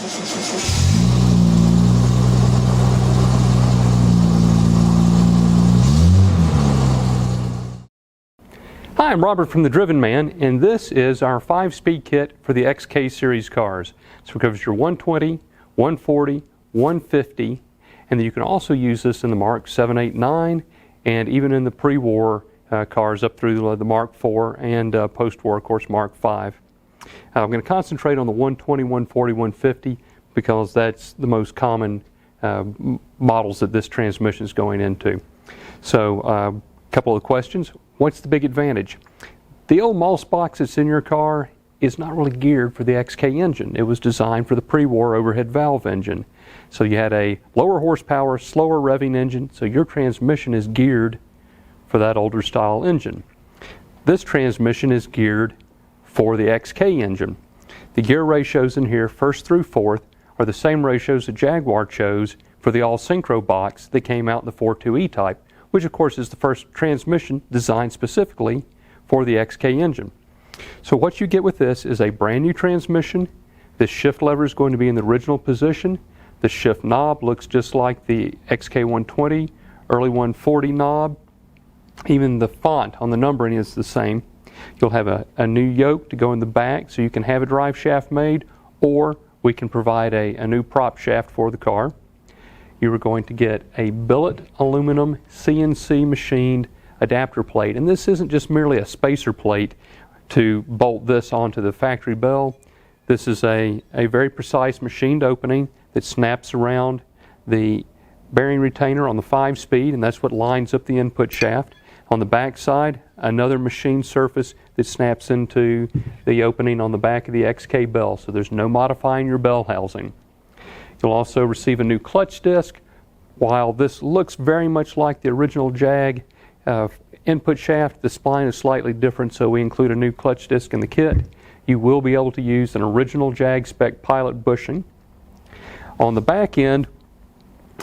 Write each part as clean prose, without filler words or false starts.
Hi, I'm Robert from The Driven Man, and this is our 5-speed kit for the XK series cars. So it covers your 120, 140, 150, and then you can also use this in the Mark 7, 8, 9, and even in the pre-war cars up through the Mark 4 and post-war, of course, Mark 5. I'm going to concentrate on the 120, 140, 150 because that's the most common models that this transmission is going into. So a couple of questions. What's the big advantage? The old Moss box that's in your car is not really geared for the XK engine. It was designed for the pre-war overhead valve engine. So you had a lower horsepower, slower revving engine, so your transmission is geared for that older style engine. This transmission is geared for the XK engine. The gear ratios in here, first through fourth, are the same ratios that Jaguar chose for the all-synchro box that came out in the 4.2 E-Type, which of course is the first transmission designed specifically for the XK engine. So what you get with this is a brand new transmission. The shift lever is going to be in the original position. The shift knob looks just like the XK120, early 140 knob. Even the font on the numbering is the same. You'll have a new yoke to go in the back so you can have a drive shaft made, or we can provide a new prop shaft for the car. You are going to get a billet aluminum CNC machined adapter plate, and this isn't just merely a spacer plate to bolt this onto the factory bell. This is a very precise machined opening that snaps around the bearing retainer on the 5-speed, and that's what lines up the input shaft. On the back side, another machined surface that snaps into the opening on the back of the XK bell, so there's no modifying your bell housing. You'll also receive a new clutch disc. While this looks very much like the original Jag input shaft, the spline is slightly different, so we include a new clutch disc in the kit. You will be able to use an original Jag spec pilot bushing. On the back end,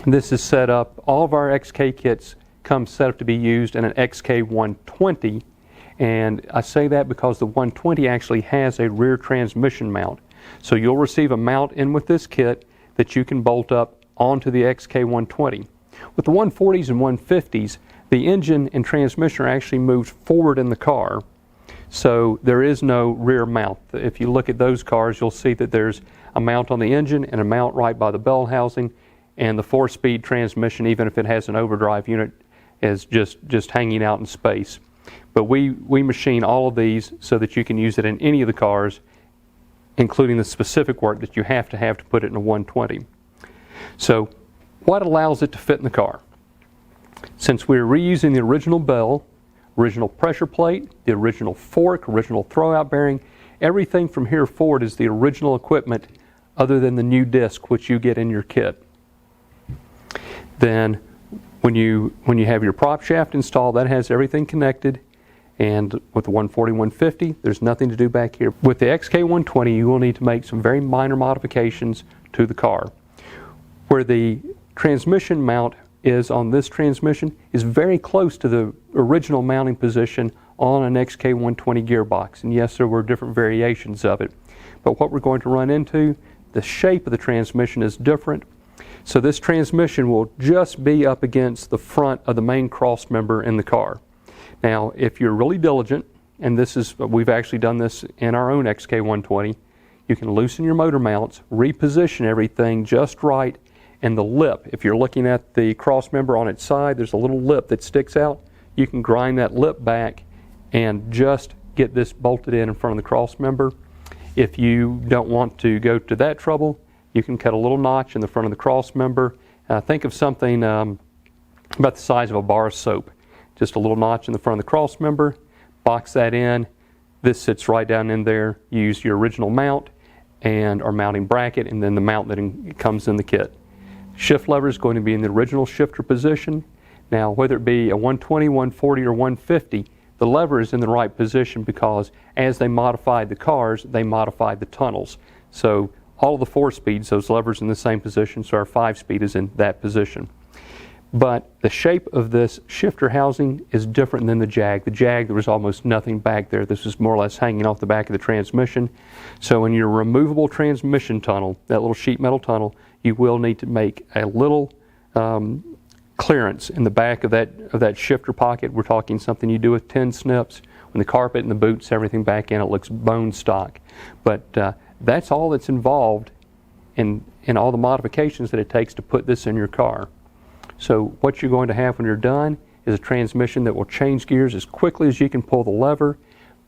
this is set up, all of our XK kits come set up to be used in an XK120, and I say that because the 120 actually has a rear transmission mount. So you'll receive a mount in with this kit that you can bolt up onto the XK120. With the 140s and 150s, the engine and transmission are actually moved forward in the car, so there is no rear mount. If you look at those cars, you'll see that there's a mount on the engine and a mount right by the bell housing, and the 4-speed transmission, even if it has an overdrive unit, is just hanging out in space. But we machine all of these so that you can use it in any of the cars, including the specific work that you have to put it in a 120. So what allows it to fit in the car? Since we're reusing the original bell, original pressure plate, the original fork, original throwout bearing, everything from here forward is the original equipment other than the new disc which you get in your kit. Then when you have your prop shaft installed, that has everything connected, and with the 140, 150, there's nothing to do back here. With the XK120, you will need to make some very minor modifications to the car. Where the transmission mount is on this transmission is very close to the original mounting position on an XK120 gearbox. And yes, there were different variations of it. But what we're going to run into, the shape of the transmission is different. So this transmission will just be up against the front of the main cross member in the car. Now, if you're really diligent, and we've actually done this in our own XK120, you can loosen your motor mounts, reposition everything just right, and the lip, if you're looking at the cross member on its side, there's a little lip that sticks out. You can grind that lip back and just get this bolted in front of the cross member. If you don't want to go to that trouble, you can cut a little notch in the front of the cross member. Think of something about the size of a bar of soap. Just a little notch in the front of the cross member, box that in. This sits right down in there. You use your original mount and our mounting bracket, and then the mount that comes in the kit. Shift lever is going to be in the original shifter position. Now, whether it be a 120, 140, or 150, the lever is in the right position because as they modified the cars, they modified the tunnels. So all of the 4 speeds, those levers in the same position, so our 5-speed is in that position. But the shape of this shifter housing is different than the Jag. The Jag, there was almost nothing back there. This was more or less hanging off the back of the transmission. So in your removable transmission tunnel, that little sheet metal tunnel, you will need to make a little clearance in the back of that shifter pocket. We're talking something you do with 10 snips. When the carpet and the boots, everything back in, it looks bone stock. But that's all that's involved in all the modifications that it takes to put this in your car. So what you're going to have when you're done is a transmission that will change gears as quickly as you can pull the lever.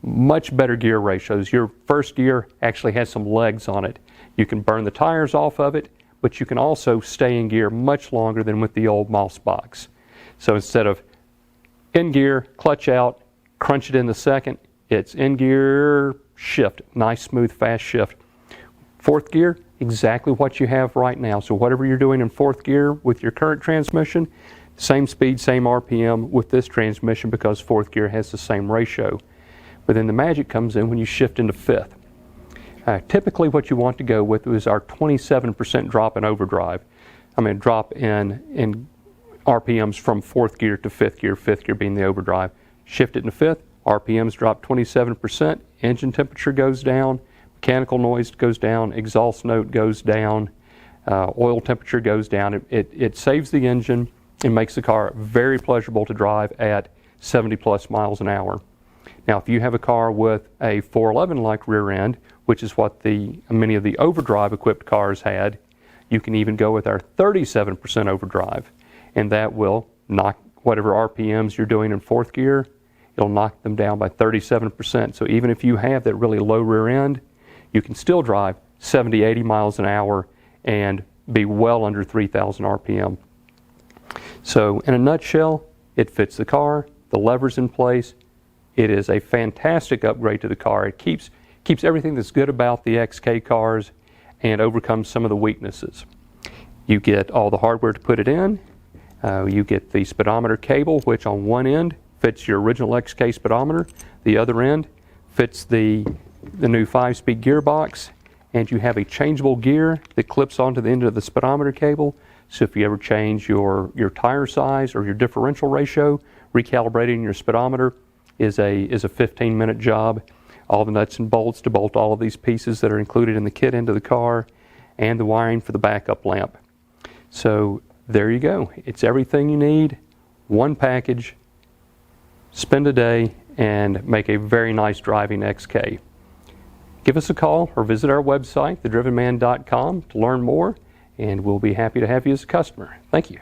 Much better gear ratios. Your first gear actually has some legs on it. You can burn the tires off of it, but you can also stay in gear much longer than with the old Moss box. So instead of in gear, clutch out, crunch it in the second, it's in gear, shift, nice smooth fast shift. Fourth gear, exactly what you have right now. So whatever you're doing in fourth gear with your current transmission, same speed, same RPM with this transmission because fourth gear has the same ratio. But then the magic comes in when you shift into fifth. Typically what you want to go with is our 27% drop in overdrive. Drop in RPMs from fourth gear to fifth gear being the overdrive. Shift it into fifth, RPMs drop 27%, engine temperature goes down, mechanical noise goes down, exhaust note goes down, oil temperature goes down. It saves the engine and makes the car very pleasurable to drive at 70 plus miles an hour. Now if you have a car with a 411-like rear end, which is what many of the overdrive equipped cars had, you can even go with our 37% overdrive, and that will knock whatever RPMs you're doing in fourth gear, it'll knock them down by 37%. So even if you have that really low rear end, you can still drive 70, 80 miles an hour and be well under 3,000 RPM. So in a nutshell, it fits the car, the lever's in place. It is a fantastic upgrade to the car. It keeps everything that's good about the XK cars and overcomes some of the weaknesses. You get all the hardware to put it in. You get the speedometer cable, which on one end fits your original XK speedometer. The other end fits the new 5-speed gearbox, and you have a changeable gear that clips onto the end of the speedometer cable. So if you ever change your tire size or your differential ratio, recalibrating your speedometer is a 15-minute job. All the nuts and bolts to bolt all of these pieces that are included in the kit into the car, and the wiring for the backup lamp. So there you go. It's everything you need, one package. Spend a day and make a very nice driving XK. Give us a call or visit our website, thedrivenman.com, to learn more, and we'll be happy to have you as a customer. Thank you.